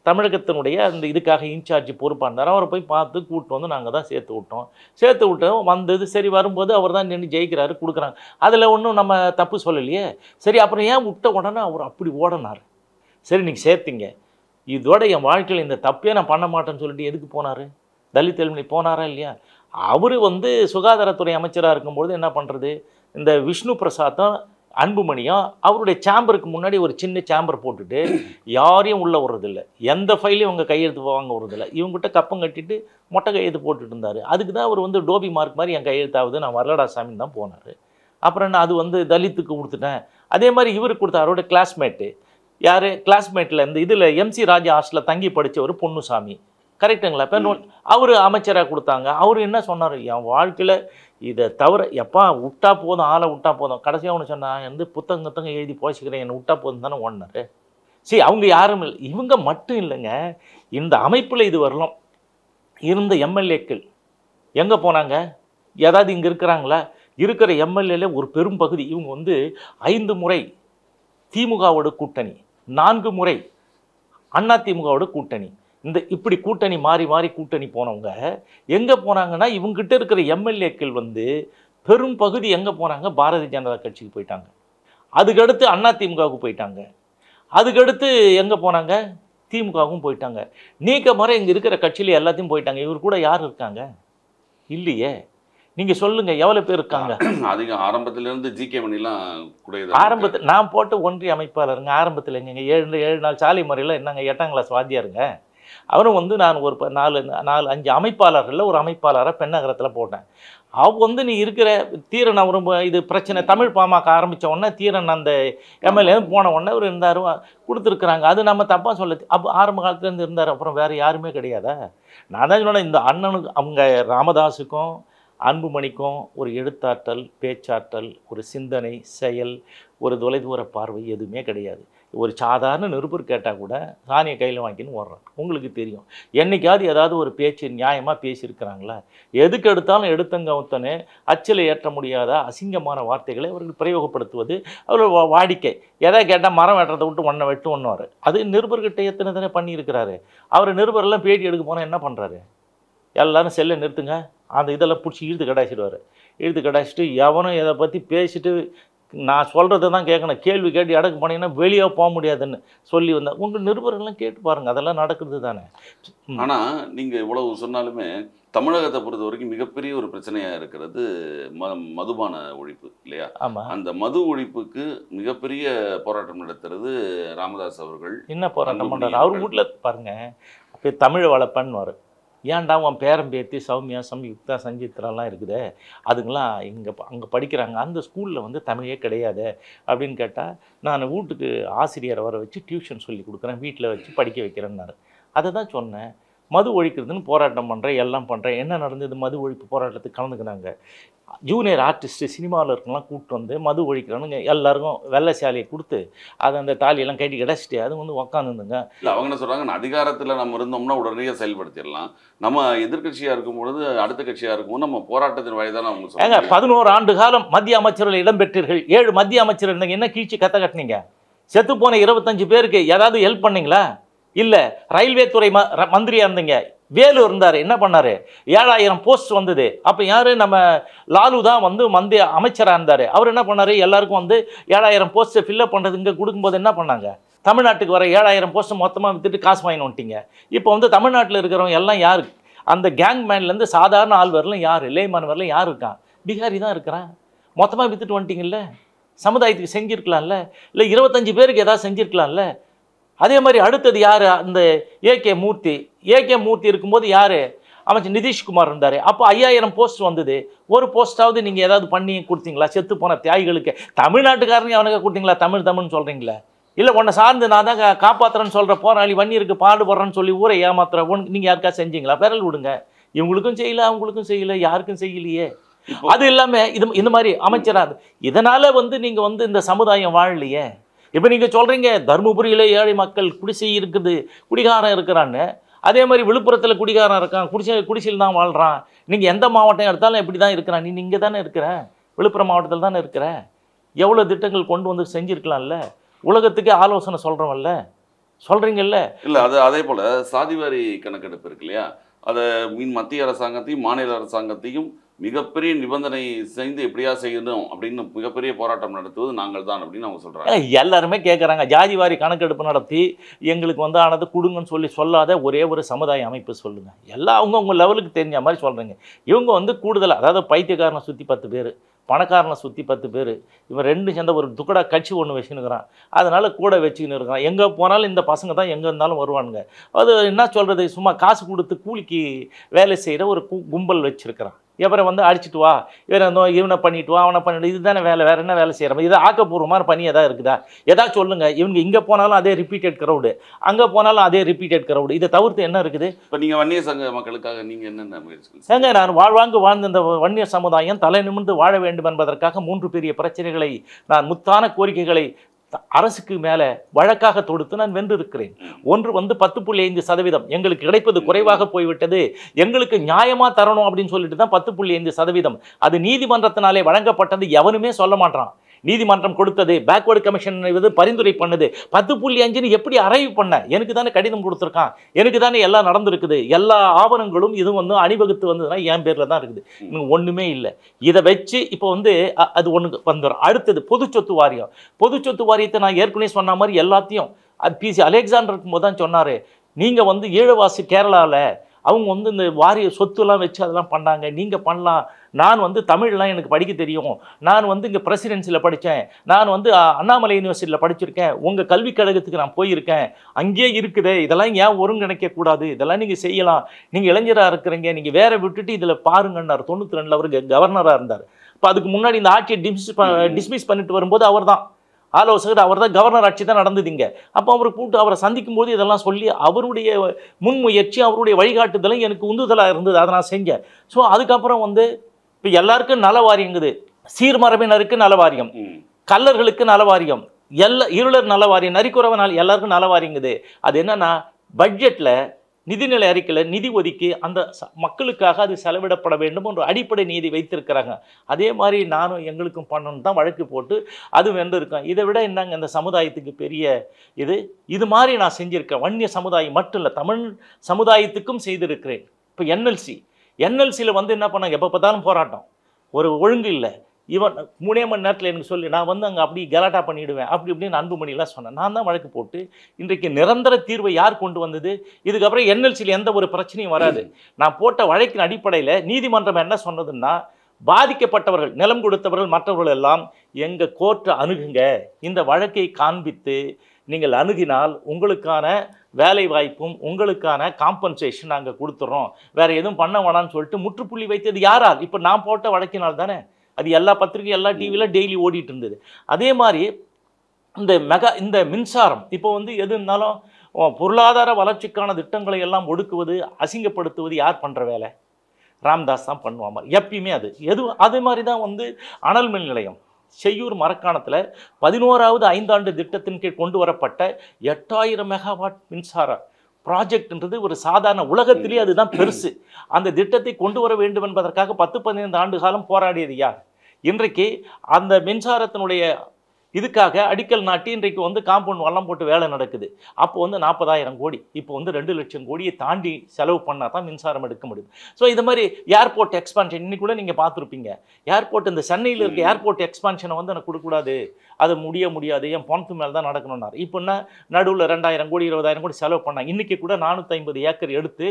தமிழகத்தினுடைய அந்த இதுக்காக இன்சார்ஜ் பொறுப்பாக இருந்தார். அவரை போய் பார்த்து கூப்பிட்டு வந்து நாங்கள் தான் சேர்த்து விட்டோம் வந்தது. சரி, வரும்போது அவர் தான் நின்று ஜெயிக்கிறாரு, கொடுக்குறாங்க. அதில் ஒன்றும் நம்ம தப்பு சொல்லலையே. சரி, அப்புறம் ஏன் விட்ட உடனே அவர் அப்படி ஓடனார்? சரி, நீங்கள் சேர்த்தீங்க, இதோட என் வாழ்க்கையில் இந்த தப்பே நான் பண்ண மாட்டேன்னு சொல்லிட்டு எதுக்கு போனார்? தலித் எழுமலை போனாரா இல்லையா? அவர் வந்து சுகாதாரத்துறை அமைச்சராக இருக்கும்பொழுது என்ன பண்ணுறது, இந்த விஷ்ணு பிரசாத்தும் அன்புமணியும் அவருடைய சேம்பருக்கு முன்னாடி ஒரு சின்ன சேம்பர் போட்டுட்டு யாரையும் உள்ளே விடுறதில்ல, எந்த ஃபைலையும் அவங்க கையெழுத்து வாங்க விடுறதில்ல, இவங்ககிட்ட கப்பம் கட்டிட்டு மொட்டை கையெழுத்து போட்டுட்டு இருந்தார். அதுக்கு தான் அவர் வந்து டோபி மார்க் மாதிரி என் கையெழுத்தாவது நான் வரலடா சாமின்னு தான் போனார். அப்புறம் நான் அது வந்து தலித்துக்கு கொடுத்துட்டேன். அதே மாதிரி இவருக்கு கொடுத்த அவரோட கிளாஸ்மேட்டு யார், கிளாஸ்மேட்டில் இந்த இதில் எம்சி ராஜா ஹாஸ்டலில் தங்கி படித்த ஒரு பொன்னுசாமி, கரெக்டுங்களா? இப்போ அவர் அமைச்சராக கொடுத்தாங்க. அவர் என்ன சொன்னார், என் வாழ்க்கையில் இதை தவிர எப்பா விட்டா போதும், ஆளை விட்டா போதும். கடைசியாக ஒன்று சொன்னான், வந்து புத்தகத்தங்க எழுதி போசிக்கிறேன், என்னை விட்டா போதும் தானே ஓடினார். சரி, அவங்க யாரும் இல்லை, இவங்க மட்டும் இல்லைங்க. இந்த அமைப்பில் இது வரலாம் இருந்த எம்எல்ஏக்கள் எங்கே போனாங்க? ஏதாவது இங்கே இருக்கிறாங்களா? இருக்கிற எம்எல்ஏல ஒரு பெரும் பகுதி இவங்க வந்து 5 முறை திமுகவோட கூட்டணி, 4 முறை அதிமுகவோட கூட்டணி, இந்த இப்படி கூட்டணி மாறி மாறி கூட்டணி போனவங்க எங்கே போனாங்கன்னா, இவங்ககிட்ட இருக்கிற எம்எல்ஏக்கள் வந்து பெரும் பகுதி எங்கே போனாங்க? பாரதிய ஜனதா கட்சிக்கு போயிட்டாங்க. அதுக்கடுத்து அதிமுகவுக்கு போயிட்டாங்க. அதுக்கடுத்து எங்கே போனாங்க? திமுகவும் போயிட்டாங்க. நீக்க முறை இங்கே இருக்கிற கட்சியில் எல்லாத்தையும் போயிட்டாங்க. இவர் கூட யார் இருக்காங்க? இல்லையே. நீங்கள் சொல்லுங்கள், எவ்வளோ பேர் இருக்காங்க? அதிகம் ஆரம்பத்திலேருந்து ஜிகே மணிலாம் கூட ஆரம்பத்தில் நான் போட்ட ஒன்றிய அமைப்பாளருங்க. ஆரம்பத்தில் எங்கங்க 7 நாள் சாலை முறையில் என்னங்க 8ஆம் கிளாஸ் வாத்தியாருங்க. அவரும் வந்து நான் ஒரு 4-5 அமைப்பாளர்களில் ஒரு அமைப்பாளராக பெண்ணகரத்தில் போட்டேன். அவங்க வந்து நீ இருக்கிற தீரன் அவரும் இது பிரச்சனை தமிழ் பாமக ஆரம்பித்த உடனே தீரன் அந்த எம்எல்ஏ போன உடனே அவர் இருந்தார், கொடுத்துருக்குறாங்க. அது நம்ம தப்பாக சொல்ல. அப்போ ஆரம்ப காலத்துலேருந்து இருந்தார். அப்புறம் வேறு யாருமே கிடையாதா? நான் தான் சொன்னேன், இந்த அண்ணனுக்கு அவங்க ராமதாஸுக்கும் அன்புமணிக்கும் ஒரு எழுத்தாற்றல், பேச்சாற்றல், ஒரு சிந்தனை, செயல், ஒரு தொலைதூர பார்வை எதுவுமே கிடையாது. ஒரு சாதாரண நிருபர் கேட்டால் கூட சாணியை கையில் வாங்கின்னு ஓடுறாங்க. உங்களுக்கு தெரியும், என்றைக்காவது ஏதாவது ஒரு பேச்சு நியாயமாக பேசியிருக்கிறாங்களா? எதுக்கு எடுத்தாலும் எடுத்தங்கவுத்தனே அச்சில் ஏற்ற முடியாத அசிங்கமான வார்த்தைகளை அவர்கள் பிரயோகப்படுத்துவது அவர்கள் வாடிக்கை. எதை கேட்டால் மரம் வெட்டுறதை விட்டு ஒன்றை வெட்டு ஒன்றுவார். அது நிருபர்கிட்ட எத்தனை தானே பண்ணியிருக்கிறாரு. அவர் நிருபரெல்லாம் பேட்டி எடுக்க போனால் என்ன பண்ணுறாரு? எல்லோரும் செல்லை நிறுத்துங்க, அந்த இதெல்லாம் பிடிச்சி இழுத்து கடாச்சிடுவார். இழுத்து கடாச்சிட்டு எவனும் இதை பற்றி பேசிட்டு நான் சொல்கிறத தான் கேட்கணும், கேள்வி கேட்டு இடக்கு போனீங்கன்னா வெளியே போக முடியாதுன்னு சொல்லி வந்தேன். உங்கள் நிருபர்கள்லாம் கேட்டு பாருங்கள், அதெல்லாம் நடக்கிறது தானே. ஆனால் நீங்கள் இவ்வளவு சொன்னாலுமே தமிழகத்தை பொறுத்த வரைக்கும் மிகப்பெரிய ஒரு பிரச்சனையாக இருக்கிறது மதுபான ஒழிப்பு இல்லையா? ஆமாம். அந்த மது ஒழிப்புக்கு மிகப்பெரிய போராட்டம் நடத்துறது ராமதாஸ் அவர்கள். என்ன போராட்டம் பண்ணுறாரு? அவர் வீட்டில் பாருங்கள், அப்போ தமிழ் வளர்ப்பன்னு வரும். ஏன்டா உன் பேரம்பேத்தி சௌமியா, சம்யுக்தா, சஞ்சித்ராலாம் இருக்குதே, அதுங்களாம் அங்கே படிக்கிறாங்க, அந்த ஸ்கூலில் வந்து தமிழே கிடையாது அப்படின்னு கேட்டால், நான் வீட்டுக்கு ஆசிரியரை வர வச்சு டியூஷன் சொல்லி கொடுக்குறேன், வீட்டில் வச்சு படிக்க வைக்கிறேன்னாரு. அதை தான் சொன்னேன். மது ஒழிக்கிறதுன்னு போராட்டம் பண்ணுறேன், எல்லாம் பண்ணுறேன். என்ன நடந்தது? மது ஒழிப்பு போராட்டத்துக்கு கலந்துக்கினாங்க. ஜூனியர் ஆர்டிஸ்ட்டு சினிமாவில் இருக்கலாம் கூப்பிட்டு வந்து மது ஒழிக்கிறானுங்க, எல்லாருக்கும் வெள்ளை சேலையை கொடுத்து அதை அந்த தாலியெல்லாம் கட்டி கிடச்சிட்டு அது வந்து உக்காந்துருந்துங்க. இல்லை, அவங்க என்ன சொல்கிறாங்க, அதிகாரத்தில் நம்ம இருந்தோம்னா உடனடியாக செயல்படுத்திடலாம், நம்ம எதிர்கட்சியாக இருக்கும்பொழுது அடுத்த கட்சியாக இருக்கும்போது நம்ம போராட்டத்தின் வழிதான் அவங்க சொல்லுவாங்க. 11 ஆண்டு காலம் மத்திய அமைச்சர்கள் இடம்பெற்றீர்கள், 7 மத்திய அமைச்சர் இருந்தீங்க, என்ன கீழ்ச்சி கத்த கட்டினீங்க? செத்து போன 25 பேருக்கு ஏதாவது ஹெல்ப் பண்ணீங்களா? இல்லை. ரயில்வே துறை மந்திரியாக இருந்தீங்க, வேலு இருந்தார், என்ன பண்ணார்? 7000 போஸ்ட் வந்தது. அப்போ யார்? நம்ம லாலு தான் வந்து மத்திய அமைச்சராக இருந்தார். அவர் என்ன பண்ணார்? எல்லாருக்கும் வந்து 7000 போஸ்ட்டை ஃபில்லப் பண்ணுறது இங்கே கொடுக்கும்போது என்ன பண்ணாங்க? தமிழ்நாட்டுக்கு வர 7000 போஸ்ட்டு மொத்தமாக விற்றுட்டு காசு வாங்கி வந்துட்டீங்க. இப்போ வந்து தமிழ்நாட்டில் இருக்கிறவங்க எல்லாம் யார்? அந்த கேங் மேன்லேருந்து சாதாரண ஆள் வரலாம் யார்? லேமான் வரலாம் யார் இருக்கான்? பீகாரி தான் இருக்கிறான். மொத்தமாக விற்றுட்டு வந்துட்டீங்கல்ல. சமுதாயத்துக்கு செஞ்சுருக்கலாம்ல, இல்லை 25 பேருக்கு ஏதாவது செஞ்சுருக்கலாம்ல. அதே மாதிரி அடுத்தது யார்? அந்த ஏகே மூர்த்தி இருக்கும்போது யார்? அமைச்சர் நிதிஷ்குமார் இருந்தார். அப்போ 5000 போஸ்ட் வந்தது. ஒரு போஸ்ட்டாவது நீங்கள் ஏதாவது பண்ணி கொடுத்தீங்களா? செத்து போன தியாகிகளுக்கு தமிழ்நாட்டுக்காரங்க அவனுக்கு கொடுத்தீங்களா? தமிழ்னு சொல்கிறீங்களே. இல்லை உன்னை சார்ந்து நான் தான் காப்பாற்றுறேன்னு சொல்கிற போராளி வன்னியருக்கு பாடுபடுறேன்னு சொல்லி ஊரை ஏமாத்துற நீங்கள் யாருக்கா செஞ்சீங்களா? விரல் விடுங்க. இவங்களுக்கும் செய்யலை, அவங்களுக்கும் செய்யலை, யாருக்கும் செய்யலையே. அது இல்லாமல் இந்த மாதிரி அமைச்சராக இதனால் வந்து நீங்கள் வந்து இந்த சமுதாயம் வாழலையே. இப்போ நீங்கள் சொல்கிறீங்க தருமபுரியில் ஏழை மக்கள் குடிசை இருக்குது, குடிகாரம் இருக்கிறான்னு. அதே மாதிரி விழுப்புரத்தில் குடிகாரம் இருக்கான், குடிசையில் தான் வாழ்கிறான். நீங்கள் எந்த மாவட்டம் எடுத்தாலும் எப்படி தான் இருக்கிறான். நீ இங்கே தானே இருக்கிற, விழுப்புரம் மாவட்டத்தில் தானே இருக்கிற. எவ்வளோ திட்டங்கள் கொண்டு வந்து செஞ்சுருக்கலாம்ல. உலகத்துக்கே ஆலோசனை சொல்கிறவல்ல, சொல்கிறீங்கல்ல. இல்லை, அது அதே போல் சாதிவாரி கணக்கெடுப்பு இருக்கு இல்லையா, அதை மத்திய அரசாங்கத்தையும் மாநில அரசாங்கத்தையும் மிகப்பெரிய நிபந்தனை செய்து எப்படியா செய்யணும் அப்படின்னு மிகப்பெரிய போராட்டம் நடத்துவது நாங்கள் தான் அப்படின்னு அவங்க சொல்கிறாங்க. எல்லாருமே கேட்குறாங்க, ஜாதிவாரி கணக்கெடுப்பு நடத்தி எங்களுக்கு வந்து ஆனது கொடுங்கன்னு சொல்லாத ஒரே ஒரு சமுதாய அமைப்பு சொல்லுங்கள். எல்லாம் அவங்க லெவலுக்கு தெரிஞ்ச மாதிரி சொல்கிறீங்க. இவங்க வந்து கூடுதலாக, அதாவது பைத்தியக்காரனை சுற்றி 10 பேர், பணக்காரனை சுற்றி 10 பேர், இவன் 2 சேர்ந்த ஒரு துக்கடா கட்சி ஒன்று வச்சுன்னுக்கிறான். அதனால் கூட வச்சுக்கின்னு இருக்கிறான். எங்கே போனாலும் இந்த பசங்க தான் எங்கே இருந்தாலும் வருவானுங்க. அது என்ன சொல்கிறது, சும்மா காசு கொடுத்து கூலிக்கு வேலை செய்கிற ஒரு கும்பல் வச்சுருக்கிறான். இவரை வந்து அடிச்சுட்டு வா, இவனை பண்ணிட்டு வா, அவனை பண்ணிட்டு, இதுதானே வேலை, வேறு என்ன வேலை செய்கிறோம்? இதை ஆக்கப்பூர்வமான பணி எதாவது இருக்குதா? எதாவது சொல்லுங்கள். இவங்க இங்கே போனாலும் அதே ரிப்பீட்டட் க்ரௌடு, அங்கே போனாலும் அதே ரிப்பீட்டட் க்ரௌடு. இதை தவிர்த்து என்ன இருக்குது? இப்போ நீங்கள் வன்னியர் சங்க மக்களுக்காக நீங்கள் என்னென்ன முயற்சி? ஏங்க, நான் வாழ்ந்த இந்த வன்னியர் சமுதாயம் தலை நிமிர்ந்து வாழ வேண்டும் என்பதற்காக 3 பெரிய பிரச்சனைகளை, நான் முத்தான கோரிக்கைகளை அரசுக்கு மேலே வழக்காக தொடுத்து நான் வென்றிருக்கிறேன். ஒன்று வந்து 10.5% எங்களுக்கு கிடைப்பது குறைவாக போய்விட்டது, எங்களுக்கு நியாயமா தரணும் அப்படின்னு சொல்லிட்டு தான் 10.5%. அது நீதிமன்றத்தினாலே வழங்கப்பட்டது. எவனுமே சொல்ல மாட்டான். நீதிமன்றம் கொடுத்தது, பேக்வர்டு கமிஷன் பரிந்துரை பண்ணது. 10.5 எப்படி அரைவ் பண்ண? எனக்கு தானே கடிதம் கொடுத்துருக்கான், எனக்கு தானே எல்லாம் நடந்திருக்குது. எல்லா ஆவணங்களும் இது வந்து அணிவகுத்து வந்ததுன்னா என் பேரில் தான் இருக்குது. இன்னும் ஒன்றுமே இல்லை. இதை வச்சு இப்போ வந்து அது ஒன்று வந்துடும். அடுத்தது பொது சொத்து வாரியம். பொது சொத்து வாரியத்தை நான் ஏற்கனவே சொன்ன மாதிரி எல்லாத்தையும் அது PC அலெக்சாண்டர் இருக்கும்போது தான் சொன்னார், நீங்கள் வந்து ஈழவாசி கேரளாவில் அவங்க வந்து இந்த வாரிய சொத்துலாம் வச்சு அதெல்லாம் பண்ணாங்க, நீங்கள் பண்ணலாம். நான் வந்து தமிழ்லாம் எனக்கு படிக்க தெரியும், நான் வந்து இங்கே பிரசிடென்சியில் படித்தேன், நான் வந்து அண்ணாமலை யூனிவர்சிட்டியில் படிச்சிருக்கேன், உங்கள் கல்விக் கழகத்துக்கு நான் போயிருக்கேன், அங்கேயே இருக்குது, இதெல்லாம் ஏன் ஒருங்கிணைக்கக்கூடாது, இதெல்லாம் நீங்கள் செய்யலாம், நீங்கள் இளைஞராக இருக்கிறீங்க, நீங்கள் வேற விட்டுட்டு இதில் பாருங்கன்னார். 92 அவருக்கு கவர்னராக இருந்தார். இப்போ அதுக்கு முன்னாடி இந்த ஆட்சியை டிஸ்மிஸ் பண்ணிட்டு வரும்போது அவர் தான் ஆலோசகர், அவர் தான் கவர்னர் ஆட்சி தான் நடந்ததுங்க. அப்போ அவரை கூப்பிட்டு அவரை சந்திக்கும் போது இதெல்லாம் சொல்லி அவருடைய முன்முயற்சி, அவருடைய வழிகாட்டுதலும் எனக்கு உந்துதலாக இருந்தது. அதை நான் செஞ்சேன். ஸோ அதுக்கப்புறம் வந்து இப்போ எல்லாருக்கும் நல வாரியங்குது. சீர்மரபினருக்கு நல வாரியம், கல்லர்களுக்கு நல வாரியம், இருளர் நல வாரியம், நரிக்குறவனால் எல்லாருக்கும் நல வாரியங்குது. அது என்னன்னா பட்ஜெட்டில் நிதிநிலை அறிக்கையில் நிதி ஒதுக்கி அந்த மக்களுக்காக அது செலவிடப்பட வேண்டும் என்ற அடிப்படை நீதி வைத்திருக்கிறாங்க. அதே மாதிரி நானும் எங்களுக்கும் பண்ணணும் தான் வழக்கு போட்டு அது வென்றிருக்கேன். இதை விட என்னங்க இந்த சமுதாயத்துக்கு பெரிய இது மாதிரி நான் செஞ்சுருக்கேன். வன்னிய சமுதாயம் மட்டும் இல்லை, தமிழ் சமுதாயத்துக்கும் செய்திருக்கிறேன். இப்போ என்எல்சியில் வந்து என்ன பண்ணாங்க, எப்போ பார்த்தாலும் போராட்டம், ஒரு ஒழுங்கு இல்லை. இவன் 3 மணி நேரத்தில் எனக்கு சொல்லி நான் வந்து அங்கே அப்படி கலாட்டா பண்ணிவிடுவேன், அப்படி இப்படின்னு அன்புமணிலாம் சொன்னேன். நான் தான் வழக்கு போட்டு இன்றைக்கு நிரந்தர தீர்வை யார் கொண்டு வந்தது? இதுக்கப்புறம் என்எல்சியில் எந்த ஒரு பிரச்சனையும் வராது. நான் போட்ட வழக்கின் அடிப்படையில் நீதிமன்றம் என்ன சொன்னதுன்னா, பாதிக்கப்பட்டவர்கள், நிலம் கொடுத்தவர்கள், மற்றவர்கள் எல்லாம் எங்கள் கோர்ட்டை அணுகுங்க, இந்த வழக்கை காண்பித்து நீங்கள் அணுகினால் உங்களுக்கான வேலை வாய்ப்பும் உங்களுக்கான காம்பன்சேஷன் நாங்கள் கொடுத்துட்றோம், வேறு எதுவும் பண்ண வேணான்னு சொல்லிட்டு முற்றுப்புள்ளி வைத்தது யாரால்? இப்போ நான் போட்ட வழக்கினால் தானே. அது எல்லா பத்திரிகை, எல்லா டிவியில் டெய்லி ஓடிட்டு இருந்தது. அதே மாதிரி இந்த மின்சாரம் இப்போ வந்து எது இருந்தாலும் பொருளாதார வளர்ச்சிக்கான திட்டங்களை எல்லாம் ஒடுக்குவது, அசிங்கப்படுத்துவது யார் பண்ணுற வேலை? ராம்தாஸ் தான் பண்ணுவாங்க எப்பயுமே. அதே மாதிரி தான் வந்து அனல் மின் நிலையம் செய்யூர் மரக்காணத்தில் 11வது 5ஆண்டு திட்டத்தின் கீழ் கொண்டு வரப்பட்ட 8000 மெகாவாட் மின்சார ப்ராஜெக்ட்ன்றது ஒரு சாதாரண, உலகத்திலேயே அதுதான் பெருசு. அந்த திட்டத்தை கொண்டு வர வேண்டும் என்பதற்காக 10-15 ஆண்டு காலம் போராடியது யார்? இன்றைக்கு அந்த மின்சாரத்தினுடைய இதுக்காக அடிக்கல் நாட்டி இன்றைக்கு வந்து காம்பவுண்ட் வல்லம் போட்டு வேலை நடக்குது. அப்போ வந்து 40,000 கோடி, இப்போ வந்து 2 லட்சம் கோடியை தாண்டி செலவு பண்ணால் தான் மின்சாரம் எடுக்க முடியும். ஸோ இது மாதிரி ஏர்போர்ட் எக்ஸ்பான்ஷன் இன்னைக்கு கூட நீங்கள் பார்த்துருப்பீங்க. ஏர்போர்ட் இந்த சென்னையில் இருக்க ஏர்போர்ட் எக்ஸ்பான்ஷனை வந்து எனக்கு கொடுக்கக்கூடாது, அது முடியாது, என் பணத்து மேலே தான் நடக்கணும்னார். இப்போன்னா நடுவில் 2,000 கோடி 20,000 கோடி செலவு பண்ணாங்க. இன்றைக்கி கூட 450 ஏக்கர் எடுத்து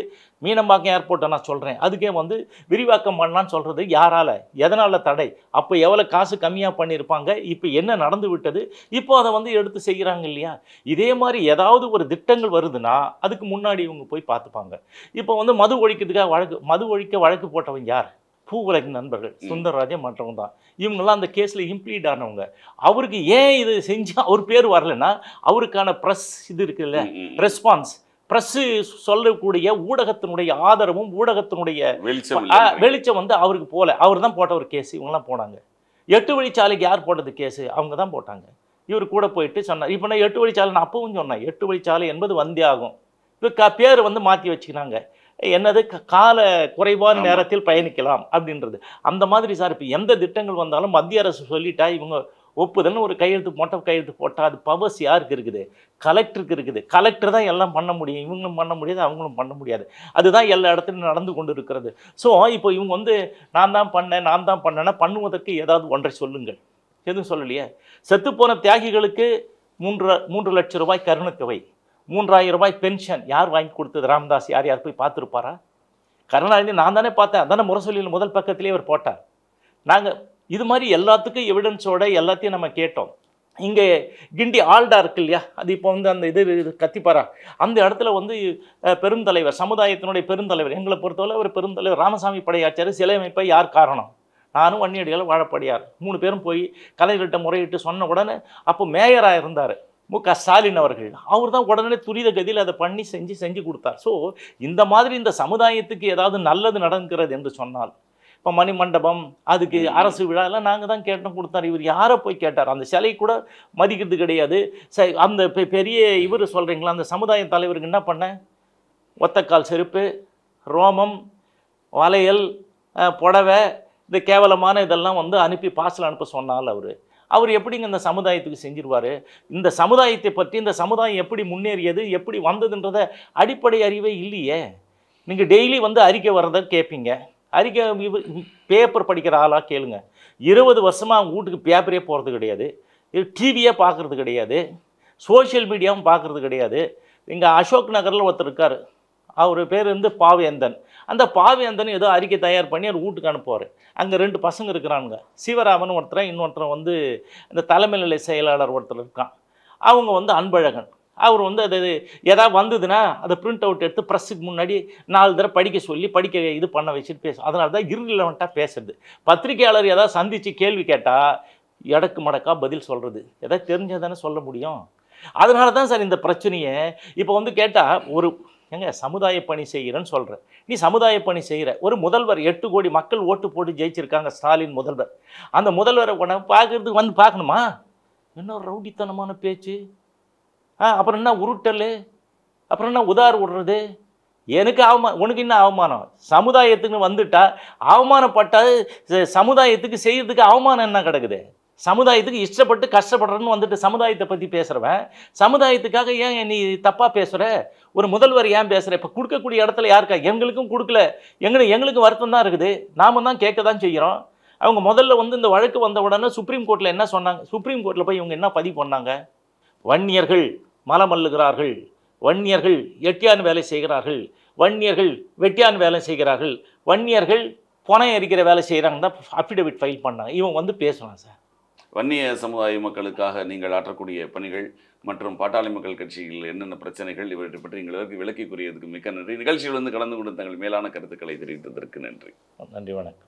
மீனம்பாக்கம் ஏர்போர்ட்டை நான் சொல்கிறேன், அதுக்கே வந்து விரிவாக்கம் பண்ணலான்னு சொல்கிறது யாரால், எதனால் தடை? அப்போ எவ்வளோ காசு கம்மியாக பண்ணியிருப்பாங்க, இப்போ என்ன நடந்து விட்டது, இப்போ அதை வந்து எடுத்து செய்கிறாங்க இல்லையா? இதே மாதிரி ஏதாவது ஒரு திட்டங்கள் வருதுன்னா அதுக்கு முன்னாடி இவங்க போய் பார்த்துப்பாங்க. இப்போ வந்து மது ஒழிக்க வழக்கு போட்டவங்க யார்? பூவுலகின் நண்பர்கள், சுந்தரராஜன் மற்றவங்க தான். இவங்கெல்லாம் அந்த கேஸில் இம்ப்ளீட் ஆனவங்க. அவருக்கு ஏன் இது செஞ்சு அவர் பேர் வரலைன்னா, அவருக்கான ப்ரெஸ் இது இருக்குல்ல, ரெஸ்பான்ஸ், ப்ரெஸ்ஸு சொல்லக்கூடிய ஊடகத்தினுடைய ஆதரவும் ஊடகத்தினுடைய வெளிச்சம் வந்து அவருக்கு போல. அவர் தான் போட்ட ஒரு கேஸ். இவங்கெல்லாம் போனாங்க. 8 வழிச்சாலைக்கு யார் போட்டது கேஸு? அவங்க தான் போட்டாங்க. இவர் கூட போயிட்டு சொன்னார். இப்போ நான் 8 வழிச்சாலை நான் அப்பவும் சொன்னேன், 8 வழிச்சாலை என்பது வந்தே ஆகும். இப்போ பேர் வந்து மாற்றி வச்சுக்கிறாங்க. என்னது கால குறைவான நேரத்தில் பயணிக்கலாம் அப்படின்றது. அந்த மாதிரி சார் இப்போ எந்த திட்டங்கள் வந்தாலும் மத்திய அரசு சொல்லிட்டா இவங்க ஒப்புதல்னு ஒரு கையெழுத்து போட்டால் அது பவர்ஸ் யாருக்கு இருக்குது? கலெக்டருக்கு இருக்குது. கலெக்டர் தான் எல்லாம் பண்ண முடியும். இவங்களும் பண்ண முடியாது, அவங்களும் பண்ண முடியாது. அதுதான் எல்லா இடத்துலையும் நடந்து கொண்டு இருக்கிறது. ஸோ இப்போ இவங்க வந்து நான் தான் பண்ணேன்னா பண்ணுவதற்கு ஏதாவது ஒன்றை சொல்லுங்கள். எதுவும் சொல்லலையே. செத்துப்போன தியாகிகளுக்கு 3 லட்சம் ரூபாய் கருணைத்தொகை, 3000 ரூபாய் பென்ஷன் யார் வாங்கி கொடுத்தது? ராமதாஸ் யார் போய் பார்த்துருப்பாரா? கருணாநிதி நான் தானே பார்த்தேன். அதானே முரசொலியில் முதல் பக்கத்திலே அவர் போட்டார். நாங்கள் இது மாதிரி எல்லாத்துக்கும் எவிடன்ஸோட எல்லாத்தையும் நம்ம கேட்டோம். இங்கே கிண்டி ஆல்டா இருக்கு இல்லையா, அது இப்போ வந்து அந்த இது கத்திப்பாரா, அந்த இடத்துல வந்து பெருந்தலைவர், சமுதாயத்தினுடைய பெருந்தலைவர், எங்களை பொறுத்தவரை ஒரு பெருந்தலைவர் ராமசாமி படையாச்சார் சிலை அமைப்பை யார் காரணம்? நானும் வன்னியடிகள் வாழப்படியார் 3 பேரும் போய் கலைஞர்கிட்ட முறையிட்டு சொன்ன உடனே அப்போ மேயராக இருந்தார் மு.க. ஸ்டாலின் அவர்கள். அவர் தான் உடனே துரித கதியில் அதை பண்ணி செஞ்சு கொடுத்தார். ஸோ இந்த மாதிரி இந்த சமுதாயத்துக்கு ஏதாவது நல்லது நடக்கிறது என்று சொன்னால், இப்போ மணிமண்டபம், அதுக்கு அரசு விழா எல்லாம் நாங்கள் தான் கேட்டோம், கொடுத்தார். இவர் யாரை போய் கேட்டார்? அந்த சிலை கூட மதிக்கிறது கிடையாது. அந்த பெரிய இவர் சொல்கிறீங்களா, அந்த சமுதாய தலைவருக்கு என்ன பண்ண? ஒத்தக்கால் செருப்பு, ரோமம், வளையல், புடவை, இந்த கேவலமான இதெல்லாம் வந்து அனுப்பி பார்சல் அனுப்ப சொன்னால் அவர் எப்படிங்க இந்த சமுதாயத்துக்கு செஞ்சிருவார்? இந்த சமுதாயத்தை பற்றி, இந்த சமுதாயம் எப்படி முன்னேறியது, எப்படி வந்ததுன்றத அடிப்படை அறிவே இல்லையே. நீங்கள் டெய்லி வந்து அறிக்கை வர்றதை கேட்பீங்க. அறிக்கை பேப்பர் படிக்கிற ஆளாக கேளுங்க. 20 வருஷமாக அவங்க வீட்டுக்கு பேப்பரே போகிறது கிடையாது, டிவியே பார்க்குறது கிடையாது, சோஷியல் மீடியாவும் பார்க்குறது கிடையாது. இங்கே அசோக் நகரில் ஒருத்தர் இருக்கார், அவர் பேர் வந்து பாவேந்தன். அந்த பாவேந்தன் ஏதோ அறிக்கை தயார் பண்ணி அவர் வீட்டுக்கு அனுப்புவார். அங்கே 2 பசங்க இருக்கிறானுங்க, சிவராமன் ஒருத்தர், இன்னொருத்தர் வந்து இந்த தலைமை நிலை செயலாளர் ஒருத்தர் இருக்கான். அவங்க வந்து அன்பழகன். அவர் வந்து அது எதாவது வந்ததுன்னா அதை பிரிண்ட் அவுட் எடுத்து ப்ரெஸ்ஸுக்கு முன்னாடி 4 தடவை படிக்க சொல்லி இது பண்ண வச்சுட்டு பேசும். அதனால தான் இர்ரிலவெண்ட்டாக பேசுறது. பத்திரிகையாளர் ஏதாவது சந்தித்து கேள்வி கேட்டால் எடக்கு மடக்கா பதில் சொல்கிறது. எதாவது தெரிஞ்சால் தானே சொல்ல முடியும். அதனால தான் சார் இந்த பிரச்சனையை இப்போ வந்து கேட்டால் எங்க சமுதாய பணி செய்கிறேன்னு சொல்கிற, நீ சமுதாய பணி செய்கிற ஒரு முதல்வர், 8 கோடி மக்கள் ஓட்டு போட்டு ஜெயிச்சிருக்காங்க ஸ்டாலின் முதல்வர். அந்த முதல்வரை பார்க்கறதுக்கு வந்து பார்க்கணுமா? என்ன ரவுடித்தனமான பேச்சு, அப்புறம் என்ன உருட்டல், அப்புறம் என்ன உதார் விடுறது? எனக்கு உனக்கு என்ன அவமானம்? சமுதாயத்துக்கு வந்துட்டா அவமானப்பட்டால் சமுதாயத்துக்கு செய்யறதுக்கு அவமானம் என்ன கிடக்குது? சமுதாயத்துக்கு இஷ்டப்பட்டு கஷ்டப்படுறன்னு வந்துட்டு சமுதாயத்தை பற்றி பேசுகிறவன் சமுதாயத்துக்காக ஏன் நீ தப்பாக பேசுகிற? ஒரு முதல்வர் ஏன் பேசுகிற? இப்போ கொடுக்கக்கூடிய இடத்துல யாருக்கா? எங்களுக்கும் கொடுக்கல, எங்களுக்கும் வருத்தம் தான் இருக்குது, நாம தான் கேட்க தான் செய்கிறோம். அவங்க முதல்ல வந்து இந்த வழக்கு வந்த உடனே சுப்ரீம் கோர்ட்டில் என்ன சொன்னாங்க? சுப்ரீம் கோர்ட்டில் போய் இவங்க என்ன பதிவு பண்ணாங்க? வன்னியர்கள் மலம் அள்ளுகிறார்கள், வன்னியர்கள் எட்டியான் வேலை செய்கிறார்கள், வன்னியர்கள் வெட்டியான் வேலை செய்கிறார்கள், வன்னியர்கள் பொனை எரிக்கிற வேலை செய்கிறாங்கன்னு தான் அஃபிடவிட் ஃபைல் பண்ணாங்க. இவன் வந்து பேசுவான் சார். வன்னிய சமுதாய மக்களுக்காக நீங்கள் ஆற்றக்கூடிய பணிகள் மற்றும் பாட்டாளி மக்கள் கட்சியில் என்னென்ன பிரச்சனைகள், இவற்றை பற்றி எங்களுக்கு விளக்கி கூறியதுக்கு மிக்க நன்றி. நிகழ்ச்சியில் வந்து கலந்து கொண்டு தங்கள் மேலான கருத்துக்களை தெரிவித்ததற்கு நன்றி. நன்றி, வணக்கம்.